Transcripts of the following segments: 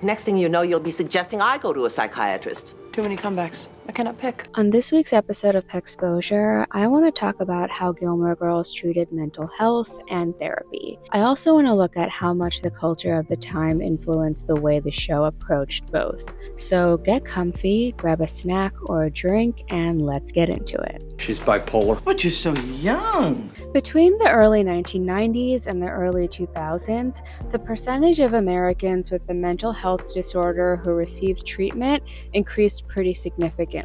Next thing you know, you'll be suggesting I go to a psychiatrist. Too many comebacks. I cannot pick. On this week's episode of PEXPOSURE, I want to talk about how Gilmore Girls treated mental health and therapy. I also want to look at how much the culture of the time influenced the way the show approached both. So get comfy, grab a snack or a drink, and let's get into it. She's bipolar. But you're so young. Between the early 1990s and the early 2000s, the percentage of Americans with a mental health disorder who received treatment increased pretty significantly.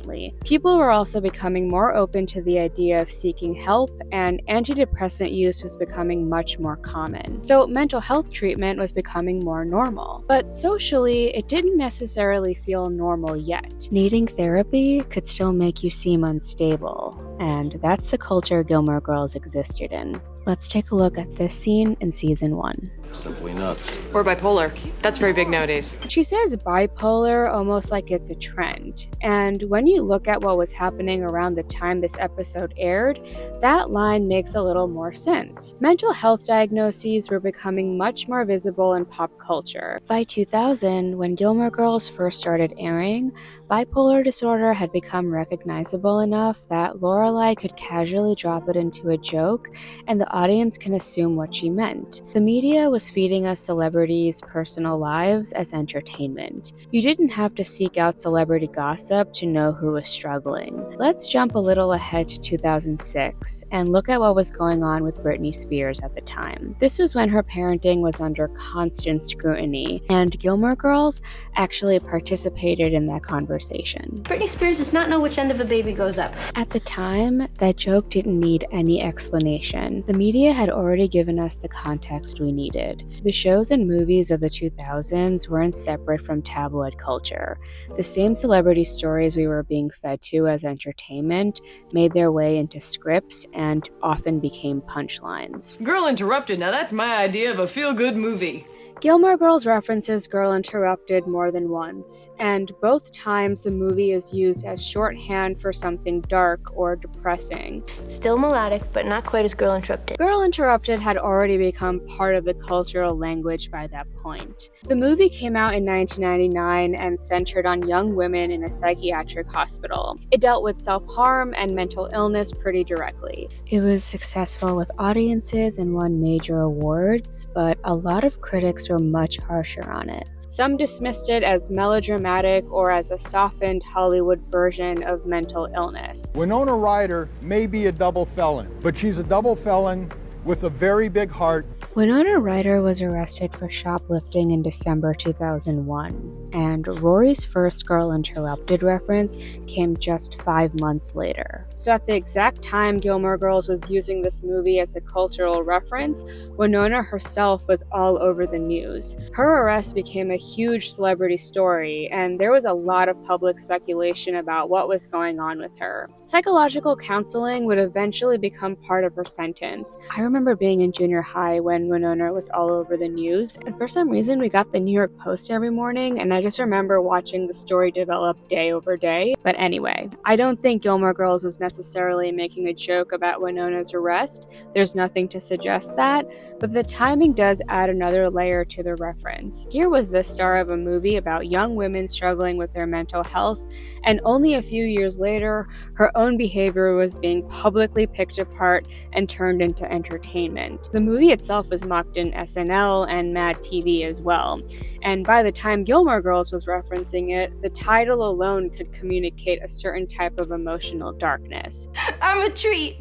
People were also becoming more open to the idea of seeking help, and antidepressant use was becoming much more common. So mental health treatment was becoming more normal. But socially, it didn't necessarily feel normal yet. Needing therapy could still make you seem unstable, and that's the culture Gilmore Girls existed in. Let's take a look at this scene in season 1. Simply nuts. Or bipolar. That's very big nowadays. She says bipolar almost like it's a trend. And when you look at what was happening around the time this episode aired, that line makes a little more sense. Mental health diagnoses were becoming much more visible in pop culture. By 2000, when Gilmore Girls first started airing, bipolar disorder had become recognizable enough that Lorelai could casually drop it into a joke, and the audience can assume what she meant. The media was feeding us celebrities' personal lives as entertainment. You didn't have to seek out celebrity gossip to know who was struggling. Let's jump a little ahead to 2006 and look at what was going on with Britney Spears at the time. This was when her parenting was under constant scrutiny, and Gilmore Girls actually participated in that conversation. Britney Spears does not know which end of a baby goes up. At the time, that joke didn't need any explanation. The media had already given us the context we needed. The shows and movies of the 2000s weren't separate from tabloid culture. The same celebrity stories we were being fed to as entertainment made their way into scripts and often became punchlines. Girl Interrupted. Now that's my idea of a feel-good movie. Gilmore Girls references Girl Interrupted more than once, and both times the movie is used as shorthand for something dark or depressing. Still melodic, but not quite as Girl Interrupted. Girl Interrupted had already become part of the cultural language by that point. The movie came out in 1999 and centered on young women in a psychiatric hospital. It dealt with self-harm and mental illness pretty directly. It was successful with audiences and won major awards, but a lot of critics were much harsher on it. Some dismissed it as melodramatic or as a softened Hollywood version of mental illness. Winona Ryder may be a double felon, but she's a double felon with a very big heart. Winona Ryder was arrested for shoplifting in December 2001, and Rory's first Girl Interrupted reference came just 5 months later. So at the exact time Gilmore Girls was using this movie as a cultural reference, Winona herself was all over the news. Her arrest became a huge celebrity story, and there was a lot of public speculation about what was going on with her. Psychological counseling would eventually become part of her sentence. I remember being in junior high when Winona was all over the news, and for some reason we got the New York Post every morning, and I just remember watching the story develop day over day. But anyway, I don't think Gilmore Girls was necessarily making a joke about Winona's arrest. There's nothing to suggest that, but the timing does add another layer to the reference. Here was the star of a movie about young women struggling with their mental health, and only a few years later, her own behavior was being publicly picked apart and turned into entertainment. The movie itself was mocked in SNL and Mad TV as well, and by the time Gilmore Girls was referencing it, the title alone could communicate a certain type of emotional darkness. I'm a treat.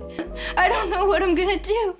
I don't know what I'm gonna do.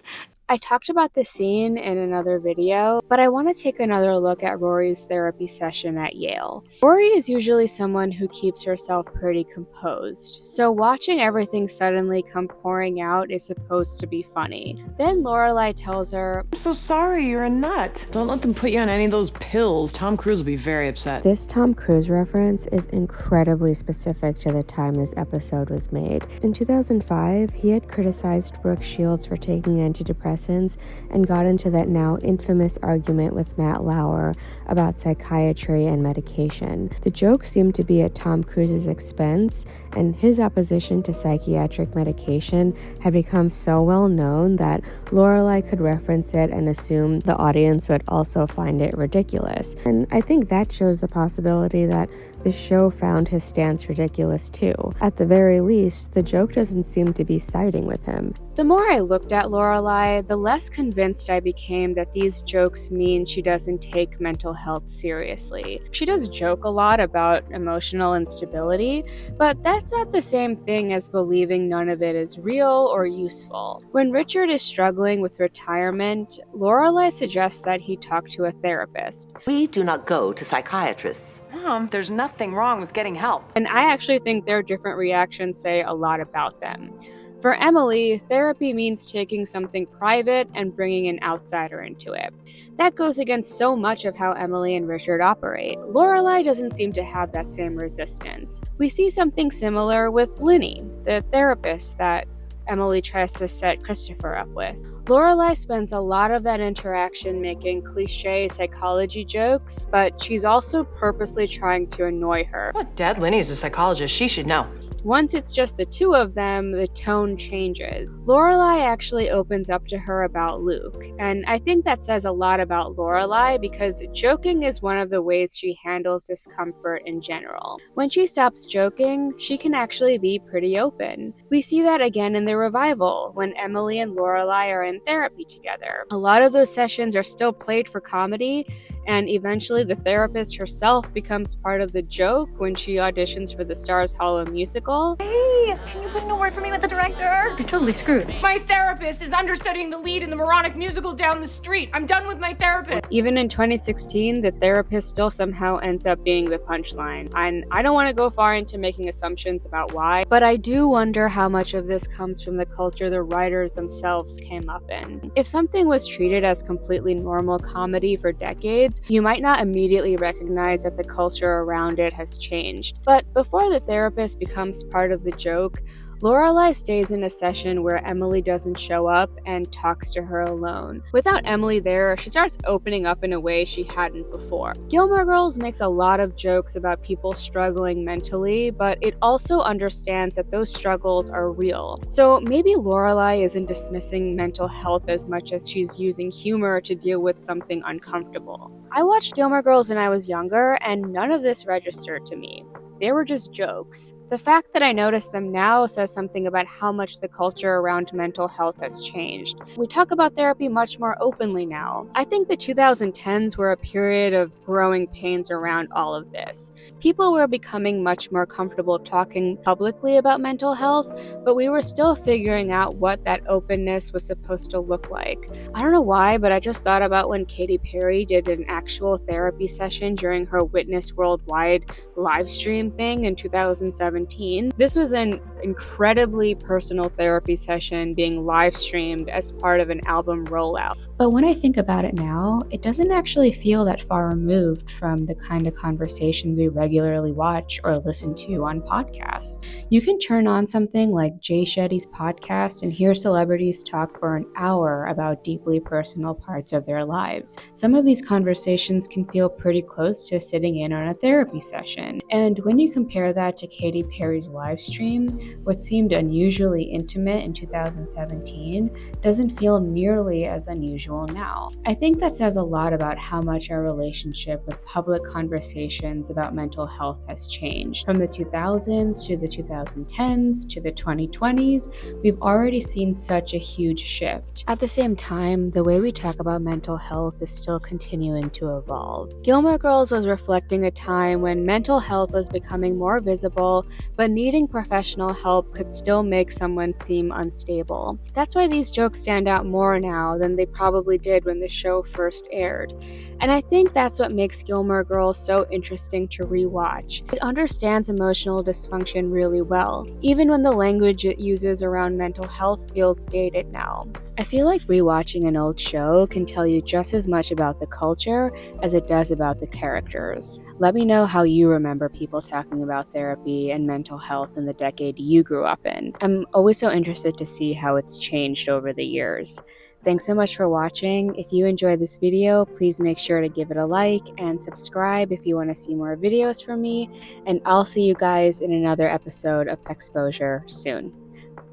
I talked about this scene in another video, but I want to take another look at Rory's therapy session at Yale. Rory is usually someone who keeps herself pretty composed, so watching everything suddenly come pouring out is supposed to be funny. Then Lorelai tells her, I'm so sorry, you're a nut. Don't let them put you on any of those pills. Tom Cruise will be very upset. This Tom Cruise reference is incredibly specific to the time this episode was made. In 2005, he had criticized Brooke Shields for taking antidepressants antidepressants and got into that now infamous argument with Matt Lauer about psychiatry and medication. The joke seemed to be at Tom Cruise's expense, and his opposition to psychiatric medication had become so well known that Lorelai could reference it and assume the audience would also find it ridiculous. And I think that shows the possibility that the show found his stance ridiculous too. At the very least, the joke doesn't seem to be siding with him. The more I looked at Lorelai, the less convinced I became that these jokes mean she doesn't take mental health seriously. She does joke a lot about emotional instability, but that's not the same thing as believing none of it is real or useful. When Richard is struggling with retirement, Lorelai suggests that he talk to a therapist. We do not go to psychiatrists. Mom, there's nothing wrong with getting help. And I actually think their different reactions say a lot about them. For Emily, therapy means taking something private and bringing an outsider into it. That goes against so much of how Emily and Richard operate. Lorelai doesn't seem to have that same resistance. We see something similar with Linny, the therapist that Emily tries to set Christopher up with. Lorelai spends a lot of that interaction making cliché psychology jokes, but she's also purposely trying to annoy her. What? Dad, Linny's a psychologist. She should know. Once it's just the two of them, the tone changes. Lorelai actually opens up to her about Luke, and I think that says a lot about Lorelai because joking is one of the ways she handles discomfort in general. When she stops joking, she can actually be pretty open. We see that again in the revival, when Emily and Lorelai are in therapy together. A lot of those sessions are still played for comedy, and eventually the therapist herself becomes part of the joke when she auditions for the Stars Hollow musical. Hey, can you put in a word for me with the director? You're totally screwed. My therapist is understudying the lead in the moronic musical down the street. I'm done with my therapist. Even in 2016, the therapist still somehow ends up being the punchline. And I don't want to go far into making assumptions about why, but I do wonder how much of this comes from the culture the writers themselves came up in. If something was treated as completely normal comedy for decades, you might not immediately recognize that the culture around it has changed. But before the therapist becomes part of the joke, Lorelai stays in a session where Emily doesn't show up and talks to her alone. Without Emily there, she starts opening up in a way she hadn't before. Gilmore Girls makes a lot of jokes about people struggling mentally, but it also understands that those struggles are real. So maybe Lorelai isn't dismissing mental health as much as she's using humor to deal with something uncomfortable. I watched Gilmore Girls when I was younger, and none of this registered to me. They were just jokes. The fact that I notice them now says something about how much the culture around mental health has changed. We talk about therapy much more openly now. I think the 2010s were a period of growing pains around all of this. People were becoming much more comfortable talking publicly about mental health, but we were still figuring out what that openness was supposed to look like. I don't know why, but I just thought about when Katy Perry did an actual therapy session during her Witness Worldwide live stream thing in 2017. This was an incredibly personal therapy session being live streamed as part of an album rollout. But when I think about it now, it doesn't actually feel that far removed from the kind of conversations we regularly watch or listen to on podcasts. You can turn on something like Jay Shetty's podcast and hear celebrities talk for an hour about deeply personal parts of their lives. Some of these conversations can feel pretty close to sitting in on a therapy session. And when you compare that to Katy Perry's live stream, what seemed unusually intimate in 2017 doesn't feel nearly as unusual now. I think that says a lot about how much our relationship with public conversations about mental health has changed. From the 2000s to the 2010s to the 2020s, we've already seen such a huge shift. At the same time, the way we talk about mental health is still continuing to evolve. Gilmore Girls was reflecting a time when mental health was becoming more visible, but needing professional help could still make someone seem unstable. That's why these jokes stand out more now than they probably did when the show first aired. And I think that's what makes Gilmore Girls so interesting to rewatch. It understands emotional dysfunction really well, even when the language it uses around mental health feels dated now. I feel like rewatching an old show can tell you just as much about the culture as it does about the characters. Let me know how you remember people talking about therapy and mental health in the decade you grew up in. I'm always so interested to see how it's changed over the years. Thanks so much for watching. If you enjoyed this video, please make sure to give it a like and subscribe if you want to see more videos from me. And I'll see you guys in another episode of PEXPOSURE soon.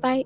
Bye!